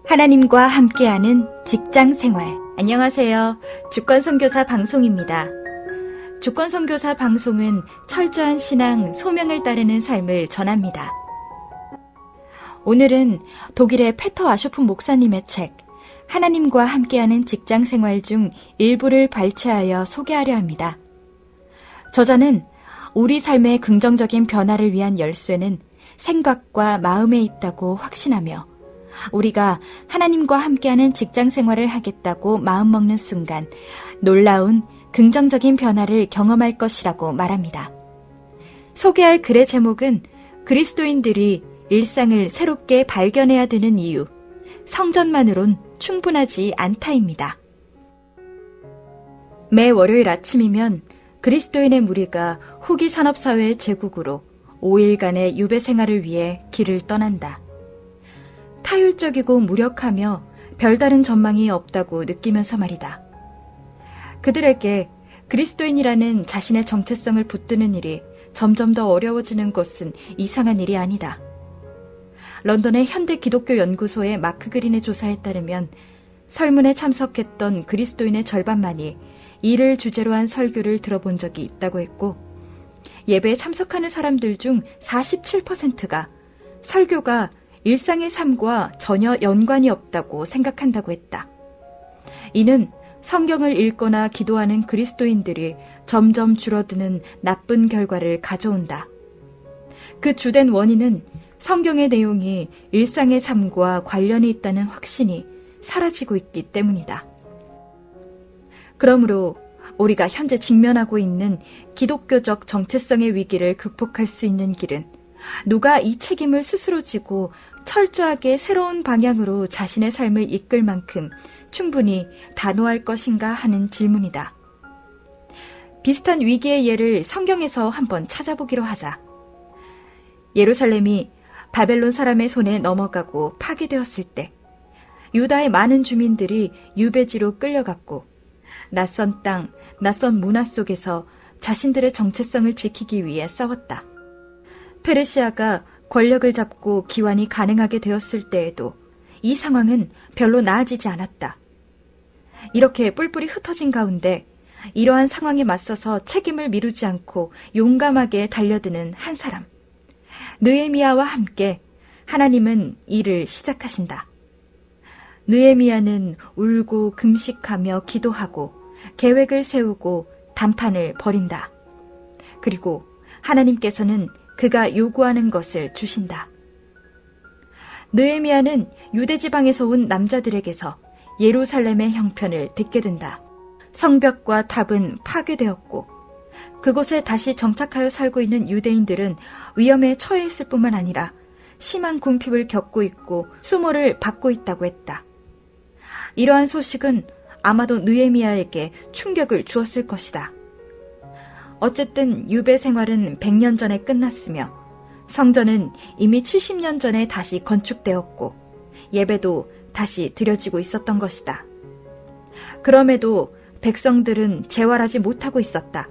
하나님과 함께하는 직장생활. 안녕하세요. 주권선교사 방송입니다. 주권선교사 방송은 철저한 신앙, 소명을 따르는 삶을 전합니다. 오늘은 독일의 페터 아쇼프 목사님의 책 하나님과 함께하는 직장생활 중 일부를 발췌하여 소개하려 합니다. 저자는 우리 삶의 긍정적인 변화를 위한 열쇠는 생각과 마음에 있다고 확신하며 우리가 하나님과 함께하는 직장생활을 하겠다고 마음먹는 순간 놀라운 긍정적인 변화를 경험할 것이라고 말합니다. 소개할 글의 제목은 그리스도인들이 일상을 새롭게 발견해야 되는 이유, 성전만으론 충분하지 않다입니다. 매 월요일 아침이면 그리스도인의 무리가 후기 산업사회의 제국으로 5일간의 유배 생활을 위해 길을 떠난다. 타율적이고 무력하며 별다른 전망이 없다고 느끼면서 말이다. 그들에게 그리스도인이라는 자신의 정체성을 붙드는 일이 점점 더 어려워지는 것은 이상한 일이 아니다. 런던의 현대 기독교 연구소의 마크 그린의 조사에 따르면 설문에 참석했던 그리스도인의 절반만이 이를 주제로 한 설교를 들어본 적이 있다고 했고, 예배에 참석하는 사람들 중 47%가 설교가 일상의 삶과 전혀 연관이 없다고 생각한다고 했다. 이는 성경을 읽거나 기도하는 그리스도인들이 점점 줄어드는 나쁜 결과를 가져온다. 그 주된 원인은 성경의 내용이 일상의 삶과 관련이 있다는 확신이 사라지고 있기 때문이다. 그러므로 우리가 현재 직면하고 있는 기독교적 정체성의 위기를 극복할 수 있는 길은 누가 이 책임을 스스로 지고 철저하게 새로운 방향으로 자신의 삶을 이끌 만큼 충분히 단호할 것인가 하는 질문이다. 비슷한 위기의 예를 성경에서 한번 찾아보기로 하자. 예루살렘이 바벨론 사람의 손에 넘어가고 파괴되었을 때 유다의 많은 주민들이 유배지로 끌려갔고 낯선 땅, 낯선 문화 속에서 자신들의 정체성을 지키기 위해 싸웠다. 페르시아가 권력을 잡고 기환이 가능하게 되었을 때에도 이 상황은 별로 나아지지 않았다. 이렇게 뿔뿔이 흩어진 가운데 이러한 상황에 맞서서 책임을 미루지 않고 용감하게 달려드는 한 사람, 느헤미야와 함께 하나님은 일을 시작하신다. 느헤미야는 울고 금식하며 기도하고 계획을 세우고 담판을 벌인다. 그리고 하나님께서는 그가 요구하는 것을 주신다. 느헤미야는 유대지방에서 온 남자들에게서 예루살렘의 형편을 듣게 된다. 성벽과 탑은 파괴되었고 그곳에 다시 정착하여 살고 있는 유대인들은 위험에 처해 있을 뿐만 아니라 심한 궁핍을 겪고 있고 수모를 받고 있다고 했다. 이러한 소식은 아마도 느헤미야에게 충격을 주었을 것이다. 어쨌든 유배 생활은 100년 전에 끝났으며 성전은 이미 70년 전에 다시 건축되었고 예배도 다시 드려지고 있었던 것이다. 그럼에도 백성들은 재활하지 못하고 있었다.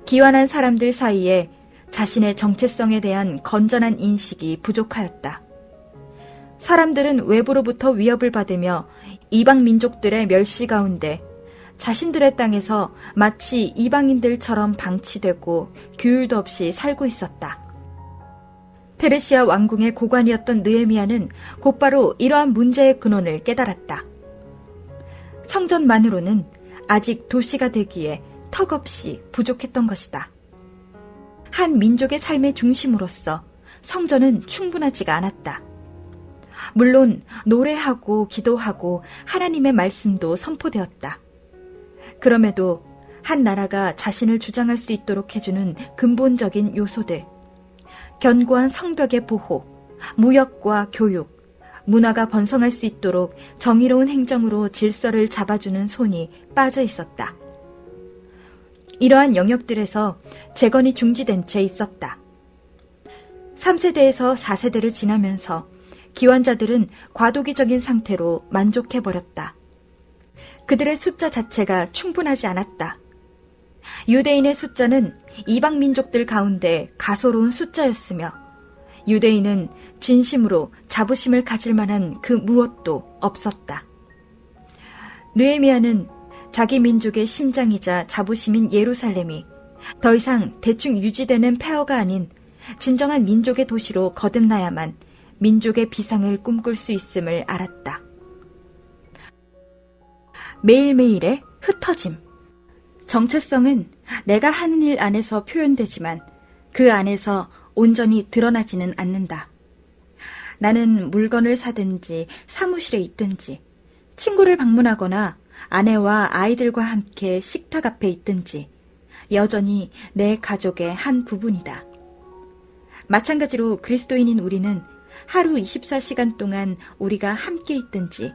기완한 사람들 사이에 자신의 정체성에 대한 건전한 인식이 부족하였다. 사람들은 외부로부터 위협을 받으며 이방 민족들의 멸시 가운데 자신들의 땅에서 마치 이방인들처럼 방치되고 규율도 없이 살고 있었다. 페르시아 왕궁의 고관이었던 느헤미야는 곧바로 이러한 문제의 근원을 깨달았다. 성전만으로는 아직 도시가 되기에 턱없이 부족했던 것이다. 한 민족의 삶의 중심으로서 성전은 충분하지가 않았다. 물론 노래하고 기도하고 하나님의 말씀도 선포되었다. 그럼에도 한 나라가 자신을 주장할 수 있도록 해주는 근본적인 요소들, 견고한 성벽의 보호, 무역과 교육, 문화가 번성할 수 있도록 정의로운 행정으로 질서를 잡아주는 손이 빠져 있었다. 이러한 영역들에서 재건이 중지된 채 있었다. 3세대에서 4세대를 지나면서 기완자들은 과도기적인 상태로 만족해버렸다. 그들의 숫자 자체가 충분하지 않았다. 유대인의 숫자는 이방 민족들 가운데 가소로운 숫자였으며 유대인은 진심으로 자부심을 가질 만한 그 무엇도 없었다. 느헤미야는 자기 민족의 심장이자 자부심인 예루살렘이 더 이상 대충 유지되는 폐허가 아닌 진정한 민족의 도시로 거듭나야만 민족의 비상을 꿈꿀 수 있음을 알았다. 매일매일의 흩어짐. 정체성은 내가 하는 일 안에서 표현되지만 그 안에서 온전히 드러나지는 않는다. 나는 물건을 사든지 사무실에 있든지 친구를 방문하거나 아내와 아이들과 함께 식탁 앞에 있든지 여전히 내 가족의 한 부분이다. 마찬가지로 그리스도인인 우리는 하루 24시간 동안 우리가 함께 있든지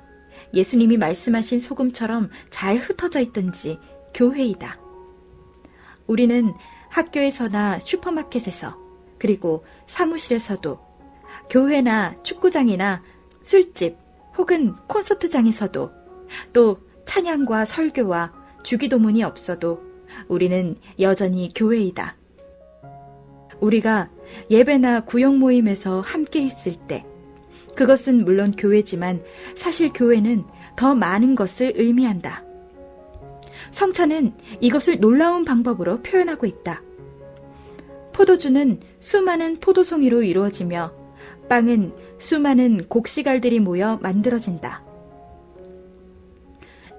예수님이 말씀하신 소금처럼 잘 흩어져 있든지 교회이다. 우리는 학교에서나 슈퍼마켓에서 그리고 사무실에서도 교회나 축구장이나 술집 혹은 콘서트장에서도 또 찬양과 설교와 주기도문이 없어도 우리는 여전히 교회이다. 우리가 예배나 구역 모임에서 함께 있을 때 그것은 물론 교회지만 사실 교회는 더 많은 것을 의미한다. 성찬은 이것을 놀라운 방법으로 표현하고 있다. 포도주는 수많은 포도송이로 이루어지며 빵은 수많은 곡식알들이 모여 만들어진다.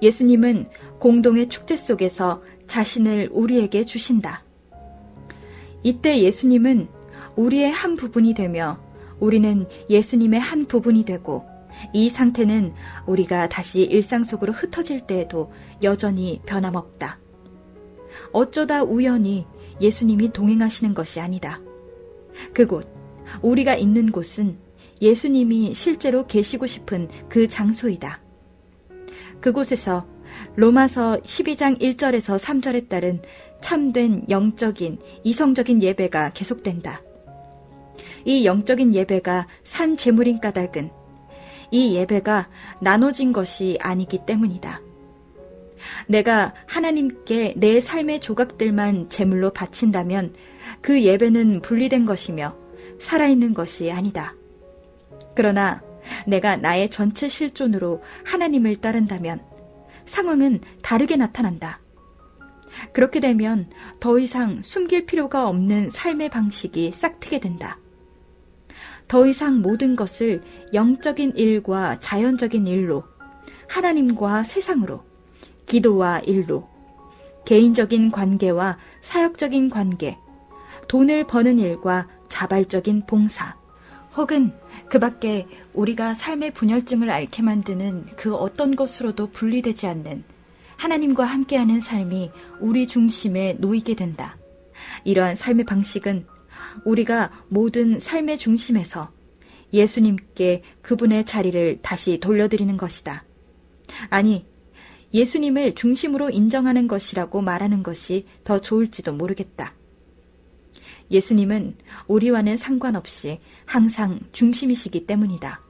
예수님은 공동의 축제 속에서 자신을 우리에게 주신다. 이때 예수님은 우리의 한 부분이 되며 우리는 예수님의 한 부분이 되고 이 상태는 우리가 다시 일상 속으로 흩어질 때에도 여전히 변함없다. 어쩌다 우연히 예수님이 동행하시는 것이 아니다. 그곳, 우리가 있는 곳은 예수님이 실제로 계시고 싶은 그 장소이다. 그곳에서 로마서 12장 1절에서 3절에 따른 참된 영적인, 이성적인 예배가 계속된다. 이 영적인 예배가 산 제물인 까닭은 이 예배가 나눠진 것이 아니기 때문이다. 내가 하나님께 내 삶의 조각들만 제물로 바친다면 그 예배는 분리된 것이며 살아있는 것이 아니다. 그러나 내가 나의 전체 실존으로 하나님을 따른다면 상황은 다르게 나타난다. 그렇게 되면 더 이상 숨길 필요가 없는 삶의 방식이 싹트게 된다. 더 이상 모든 것을 영적인 일과 자연적인 일로, 하나님과 세상으로, 기도와 일로, 개인적인 관계와 사역적인 관계, 돈을 버는 일과 자발적인 봉사, 혹은 그 밖에 우리가 삶의 분열증을 앓게 만드는 그 어떤 것으로도 분리되지 않는 하나님과 함께하는 삶이 우리 중심에 놓이게 된다. 이러한 삶의 방식은 우리가 모든 삶의 중심에서 예수님께 그분의 자리를 다시 돌려드리는 것이다. 아니, 예수님을 중심으로 인정하는 것이라고 말하는 것이 더 좋을지도 모르겠다. 예수님은 우리와는 상관없이 항상 중심이시기 때문이다.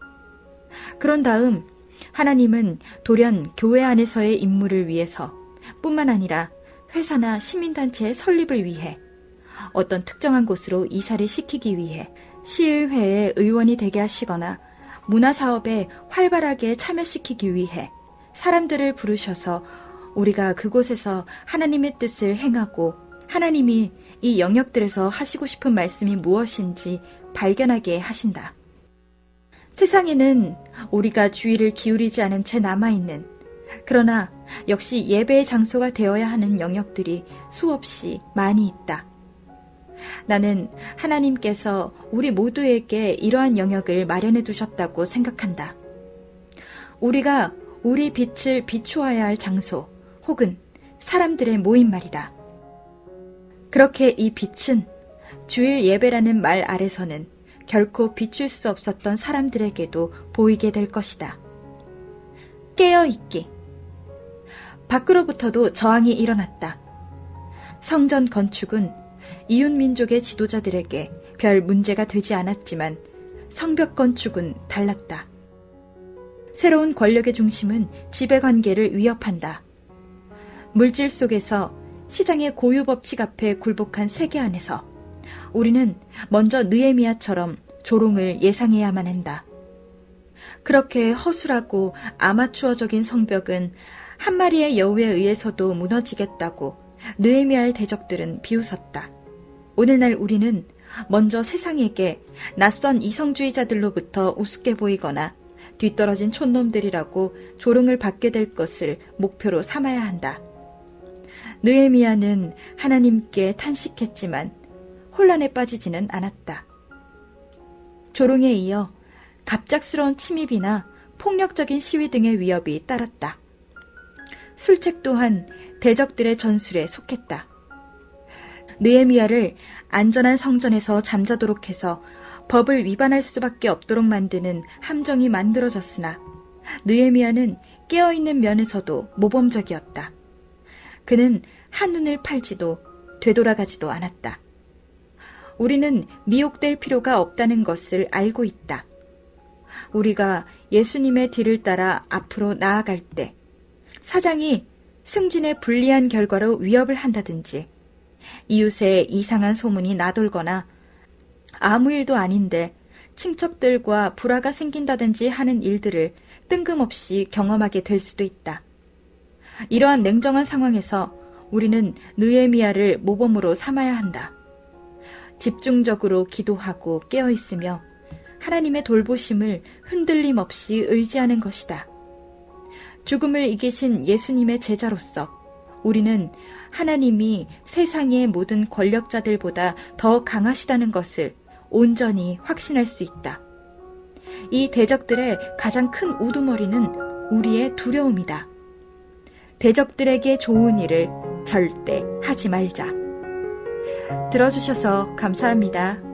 그런 다음 하나님은 돌연 교회 안에서의 임무를 위해서 뿐만 아니라 회사나 시민단체의 설립을 위해 어떤 특정한 곳으로 이사를 시키기 위해 시의회의 의원이 되게 하시거나 문화사업에 활발하게 참여시키기 위해 사람들을 부르셔서 우리가 그곳에서 하나님의 뜻을 행하고 하나님이 이 영역들에서 하시고 싶은 말씀이 무엇인지 발견하게 하신다. 세상에는 우리가 주의를 기울이지 않은 채 남아있는, 그러나 역시 예배의 장소가 되어야 하는 영역들이 수없이 많이 있다. 나는 하나님께서 우리 모두에게 이러한 영역을 마련해 두셨다고 생각한다. 우리가 우리 빛을 비추어야 할 장소 혹은 사람들의 모임 말이다. 그렇게 이 빛은 주일 예배라는 말 아래서는 결코 비출 수 없었던 사람들에게도 보이게 될 것이다. 깨어있기. 밖으로부터도 저항이 일어났다. 성전 건축은 이웃민족의 지도자들에게 별 문제가 되지 않았지만 성벽 건축은 달랐다. 새로운 권력의 중심은 지배관계를 위협한다. 물질 속에서 시장의 고유 법칙 앞에 굴복한 세계 안에서 우리는 먼저 느헤미야처럼 조롱을 예상해야만 한다. 그렇게 허술하고 아마추어적인 성벽은 한 마리의 여우에 의해서도 무너지겠다고 느헤미야의 대적들은 비웃었다. 오늘날 우리는 먼저 세상에게 낯선 이성주의자들로부터 우습게 보이거나 뒤떨어진 촌놈들이라고 조롱을 받게 될 것을 목표로 삼아야 한다. 느헤미야는 하나님께 탄식했지만 혼란에 빠지지는 않았다. 조롱에 이어 갑작스러운 침입이나 폭력적인 시위 등의 위협이 따랐다. 술책 또한 대적들의 전술에 속했다. 느헤미야를 안전한 성전에서 잠자도록 해서 법을 위반할 수밖에 없도록 만드는 함정이 만들어졌으나 느헤미야는 깨어있는 면에서도 모범적이었다. 그는 한눈을 팔지도 되돌아가지도 않았다. 우리는 미혹될 필요가 없다는 것을 알고 있다. 우리가 예수님의 뒤를 따라 앞으로 나아갈 때 사장이 승진에 불리한 결과로 위협을 한다든지 이웃에 이상한 소문이 나돌거나 아무 일도 아닌데 친척들과 불화가 생긴다든지 하는 일들을 뜬금없이 경험하게 될 수도 있다. 이러한 냉정한 상황에서 우리는 느헤미야를 모범으로 삼아야 한다. 집중적으로 기도하고 깨어있으며 하나님의 돌보심을 흔들림 없이 의지하는 것이다. 죽음을 이기신 예수님의 제자로서 우리는 하나님이 세상의 모든 권력자들보다 더 강하시다는 것을 온전히 확신할 수 있다. 이 대적들의 가장 큰 우두머리는 우리의 두려움이다. 대적들에게 좋은 일을 절대 하지 말자. 들어주셔서 감사합니다.